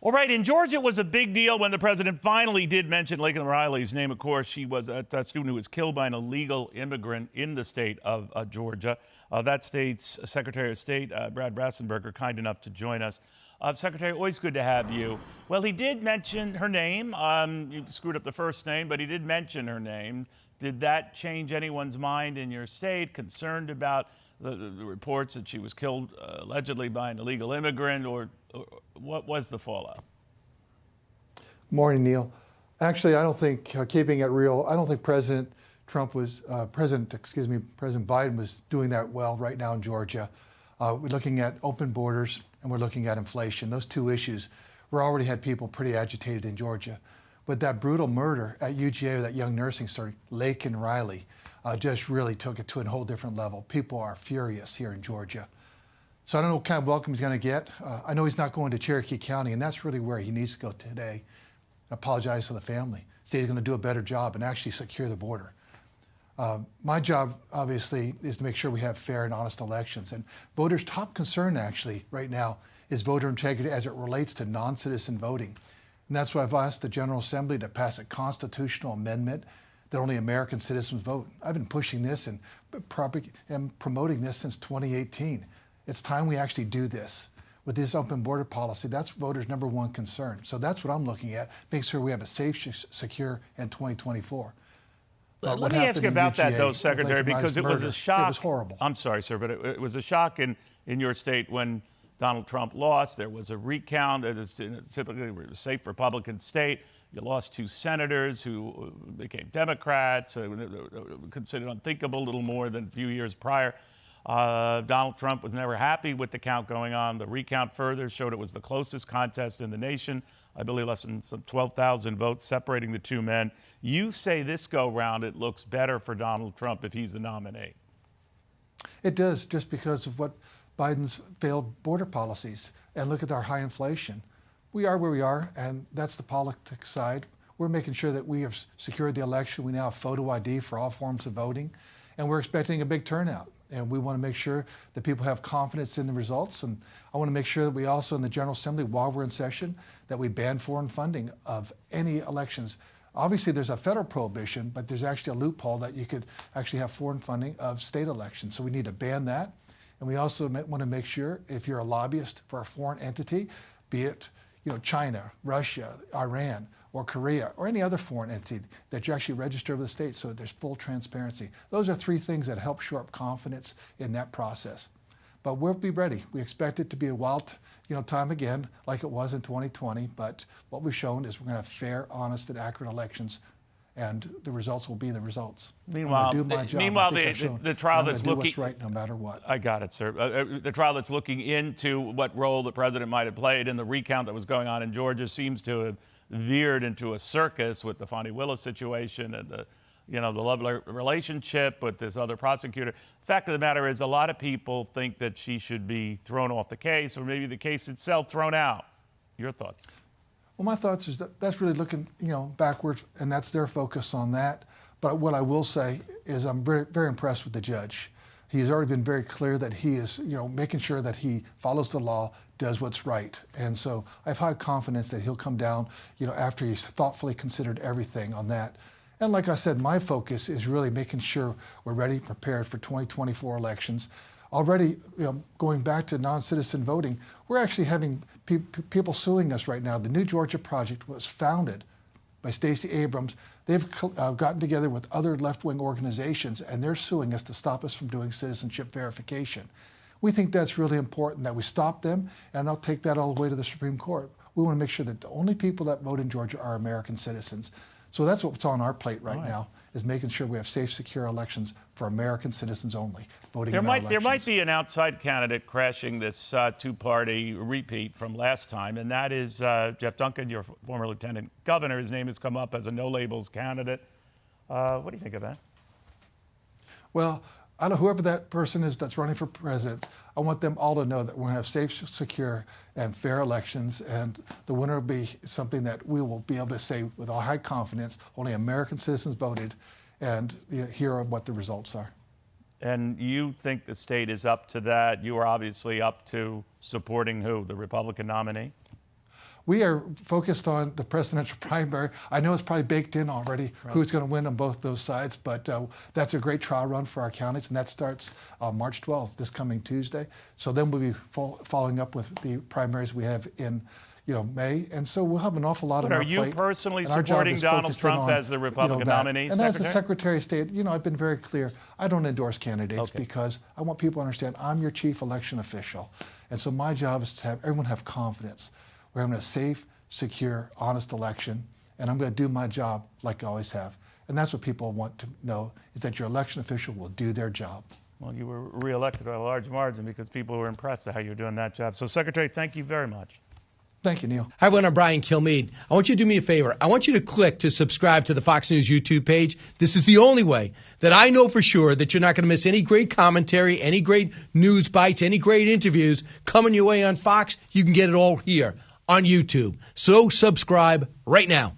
All right, in Georgia, it was a big deal when the president finally did mention Laken Riley's name. Of course, she was a student who was killed by an illegal immigrant in the state of Georgia. That state's Secretary of State, Brad Raffensperger, kind enough to join us. Secretary, always good to have you. Well, he did mention her name. You screwed up the first name, but he did mention her name. Did that change anyone's mind in your state, concerned about the reports that she was killed allegedly by an illegal immigrant, or what was the fallout? Morning, Neil. Actually, I don't think, keeping it real, I don't think President Biden was doing that well right now in Georgia. We're looking at open borders and we're looking at inflation. Those two issues, we already had people pretty agitated in Georgia. But that brutal murder at UGA, that young nursing student, Laken Riley, just really took it to a whole different level. People are furious here in Georgia. So I don't know what kind of welcome he's going to get. I know he's not going to Cherokee County, and that's really where he needs to go today. Apologize to the family. Say he's going to do a better job and actually secure the border. My job, obviously, is to make sure we have fair and honest elections. And voters' top concern, actually, right now, is voter integrity as it relates to non-citizen voting. And that's why I've asked the General Assembly to pass a constitutional amendment that only American citizens vote. I've been pushing this and promoting this since 2018. It's time we actually do this. With this open border policy, that's voters' #1 concern. So that's what I'm looking at, make sure we have a safe, secure in 2024. Let me ask you about that, though, Secretary, because it was a shock. It was horrible. I'm sorry, sir, but it was a shock in your state when Donald Trump lost. There was a recount. It is typically a safe Republican state. You lost 2 senators who became Democrats, considered unthinkable a little more than a few years prior. Donald Trump was never happy with the count going on. The recount further showed it was the closest contest in the nation. I believe less than some 12,000 votes separating the two men. You say this go round it looks better for Donald Trump if he's the nominee. It does, just because of what Biden's failed border policies. And look at our high inflation. We are where we are, and that's the politics side. We're making sure that we have secured the election. We now have photo ID for all forms of voting, and we're expecting a big turnout. And we want to make sure that people have confidence in the results. And I want to make sure that we also, in the General Assembly, while we're in session, that we ban foreign funding of any elections. Obviously, there's a federal prohibition, but there's actually a loophole that you could actually have foreign funding of state elections. So we need to ban that. And we also want to make sure, if you're a lobbyist for a foreign entity, be it China, Russia, Iran, or Korea, or any other foreign entity, that you actually register with the state so that there's full transparency. Those are 3 things that help shore up confidence in that process. But we'll be ready. We expect it to be a wild time again, like it was in 2020, but what we've shown is we're going to have fair, honest, and accurate elections, and the results will be the results. Meanwhile, the trial that's looking what's right no matter what. I got it, sir. The trial that's looking into what role the president might have played in the recount that was going on in Georgia seems to have veered into a circus with the Fani Willis situation and the lovely relationship with this other prosecutor. The fact of the matter is, a lot of people think that she should be thrown off the case, or maybe the case itself thrown out. Your thoughts? Well, my thoughts is that that's really looking, backwards, and that's their focus on that. But what I will say is I'm very, very impressed with the judge. He has already been very clear that he is, making sure that he follows the law, does what's right. And so I have high confidence that he'll come down, after he's thoughtfully considered everything on that. And like I said, my focus is really making sure we're ready, prepared for 2024 elections. Already, going back to non-citizen voting, we're actually having people suing us right now. The New Georgia Project was founded by Stacey Abrams. They've gotten together with other left-wing organizations, and they're suing us to stop us from doing citizenship verification. We think that's really important that we stop them, and I'll take that all the way to the Supreme Court. We want to make sure that the only people that vote in Georgia are American citizens. So that's what's on our plate right now, is making sure we have safe, secure elections for American citizens only, voting in our elections. There might be an outside candidate crashing this two-party repeat from last time, and that is Jeff Duncan, your former lieutenant governor. His name has come up as a no-labels candidate. What do you think of that? Well, I don't know, whoever that person is that's running for president, I want them all to know that we're going to have safe, secure, and fair elections, and the winner will be something that we will be able to say with all high confidence, only American citizens voted, and here are what the results are. And you think the state is up to that? You are obviously up to supporting who? The Republican nominee? we are focused on the presidential primary. I know it's probably baked in already who's going to win on both those sides, but that's a great trial run for our counties, and that starts March 12th, this coming Tuesday. So then we'll be following up with the primaries we have in May, and so we'll have an awful lot on our plate. Are you personally and our job supporting is Donald focused Trump on, as the Republican nominee, And as the Secretary of State, I've been very clear. I don't endorse candidates because I want people to understand I'm your chief election official. And so my job is to have everyone have confidence. We're having a safe, secure, honest election, and I'm going to do my job like I always have. And that's what people want to know, is that your election official will do their job. Well, you were reelected by a large margin because people were impressed at how you're doing that job. So, Secretary, thank you very much. Thank you, Neil. Hi, everyone. I'm Brian Kilmeade. I want you to do me a favor. I want you to click to subscribe to the Fox News YouTube page. This is the only way that I know for sure that you're not going to miss any great commentary, any great news bites, any great interviews coming your way on Fox. You can get it all here on YouTube. So subscribe right now.